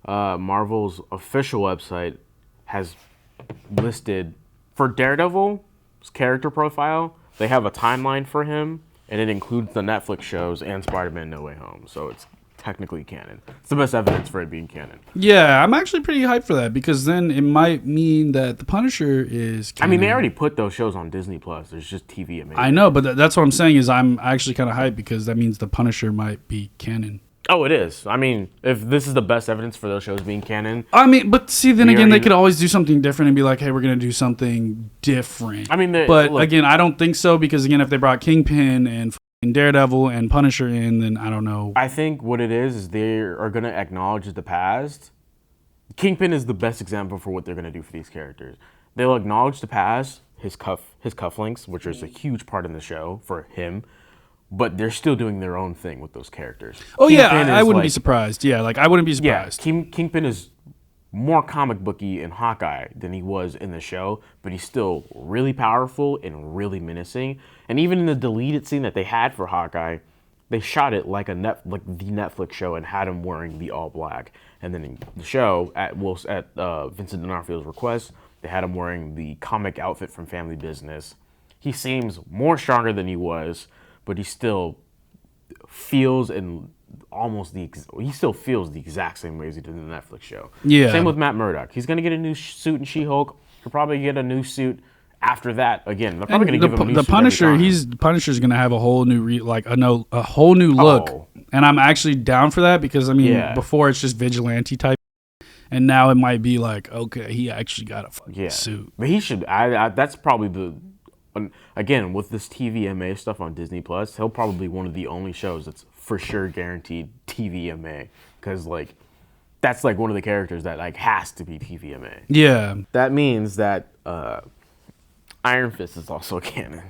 Marvel's official website has listed for Daredevil's character profile. They have a timeline for him, and it includes the Netflix shows and Spider-Man: No Way Home. So it's technically canon. It's the best evidence for it being canon. Yeah, I'm actually pretty hyped for that because then it might mean that the Punisher is canon. I mean, they already put those shows on Disney Plus. There's just TV amazing. I know, but that's what I'm saying is I'm actually kind of hyped because that means the Punisher might be canon. Oh, it is. I mean, if this is the best evidence for those shows being canon. I mean, but see, then again, they could always do something different and be like, hey, we're going to do something different. I mean, again, I don't think so because, again, if they brought Kingpin and Daredevil and Punisher in, then I don't know. I think what it is they are going to acknowledge the past. Kingpin is the best example for what they're going to do for these characters. They'll acknowledge the past, his cufflinks, which is a huge part in the show for him. But they're still doing their own thing with those characters. Oh, Kingpin I wouldn't be surprised. Yeah, I wouldn't be surprised. Yeah, Kingpin is more comic booky in Hawkeye than he was in the show, but he's still really powerful and really menacing. And even in the deleted scene that they had for Hawkeye, they shot it like the Netflix show and had him wearing the all black. And then in the show, at Vincent D'Onofrio's request, they had him wearing the comic outfit from Family Business. He seems more stronger than he was, but he still feels he still feels the exact same way as he did in the Netflix show. Yeah. Same with Matt Murdock. He's gonna get a new suit in She-Hulk. He'll probably get a new suit after that. Again, they're probably gonna give him a new suit. The Punisher's gonna have a whole new a whole new look, and I'm actually down for that because I mean before it's just vigilante type, and now it might be like okay, he actually got a fucking suit. But he should. That's probably the. Again, with this TVMA stuff on Disney Plus, he'll probably be one of the only shows that's for sure guaranteed TVMA because that's one of the characters that has to be TVMA. Yeah, that means that Iron Fist is also canon,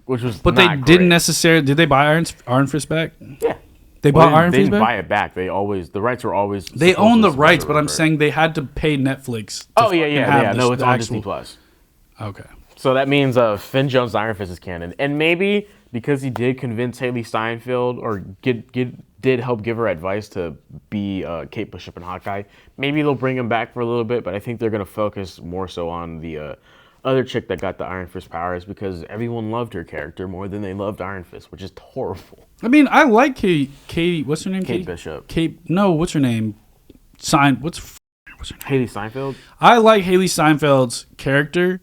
which was. But they didn't necessarily. Did they buy Iron Fist back? Yeah, they bought Iron Fist back. They didn't buy it back. The rights were always. They own the rights, but I'm saying they had to pay Netflix. Oh yeah. No, it's on Disney Plus. Okay. So that means Finn Jones' Iron Fist is canon. And maybe because he did convince Haley Steinfeld or did help give her advice to be Kate Bishop and Hawkeye, maybe they'll bring him back for a little bit, but I think they're going to focus more so on the other chick that got the Iron Fist powers because everyone loved her character more than they loved Iron Fist, which is horrible. I mean, I like Kate what's her name? Kate Bishop. What's her name? What's her name? Haley Steinfeld? I like Haley Steinfeld's character.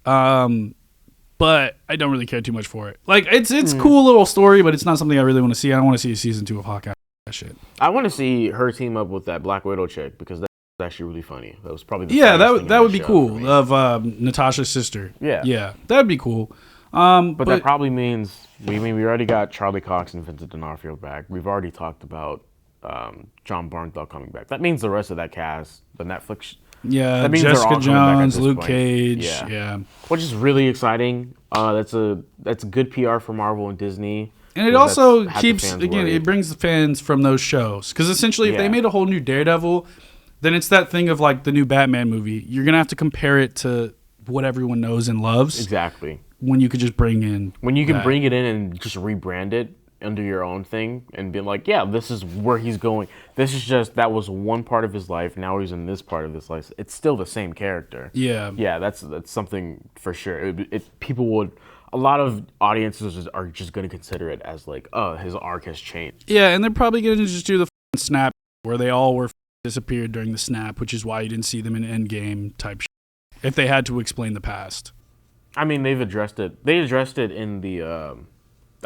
But I don't really care too much for it. It's cool little story, but it's not something I really want to see. I don't want to see a season 2 of Hawkeye. That shit. I want to see her team up with that Black Widow chick because that's actually really funny. That was probably that would be cool. Of Natasha's sister. Yeah, that would be cool. But that probably means we already got Charlie Cox and Vincent D'Onofrio back. We've already talked about John Barnthal coming back. That means the rest of that cast, the Netflix. Yeah, Jessica Jones, Luke Cage, yeah. Which is really exciting. That's good PR for Marvel and Disney. And it also keeps, again, it brings the fans from those shows. Because essentially, if they made a whole new Daredevil, then it's that thing of the new Batman movie. You're going to have to compare it to what everyone knows and loves. Exactly. When you could just bring in. When you can bring it in and just rebrand it under your own thing and be like, yeah, this is where he's going. This is that was one part of his life. Now he's in this part of his life. It's still the same character. Yeah. Yeah, that's something for sure. A lot of audiences are just going to consider it as his arc has changed. Yeah, and they're probably going to just do the snap where they all were disappeared during the snap, which is why you didn't see them in Endgame type shit, if they had to explain the past. I mean, they've addressed it. They addressed it in the...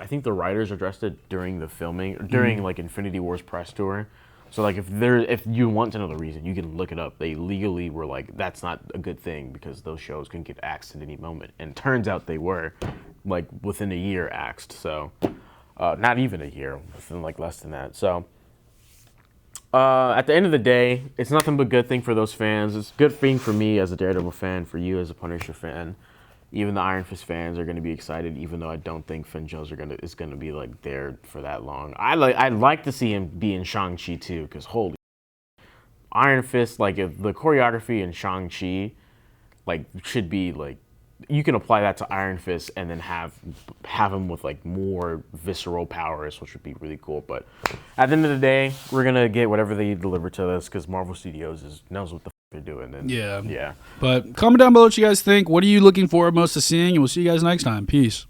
I think the writers addressed it during the filming, during Infinity War's press tour. So if you want to know the reason, you can look it up. They legally were that's not a good thing because those shows can get axed at any moment. And turns out they were within a year axed. So not even a year, within less than that. So at the end of the day, it's nothing but good thing for those fans. It's a good thing for me as a Daredevil fan, for you as a Punisher fan. Even the Iron Fist fans are going to be excited, even though I don't think Finn Jones is going to be there for that long. I'd like to see him be in Shang-Chi too, because holy Iron Fist, if the choreography in Shang-Chi should be you can apply that to Iron Fist and then have him with like more visceral powers, which would be really cool. But at the end of the day, we're gonna get whatever they deliver to us because Marvel Studios knows what the they're doing. And yeah. Yeah. But comment down below what you guys think. What are you looking forward most to seeing? And we'll see you guys next time. Peace.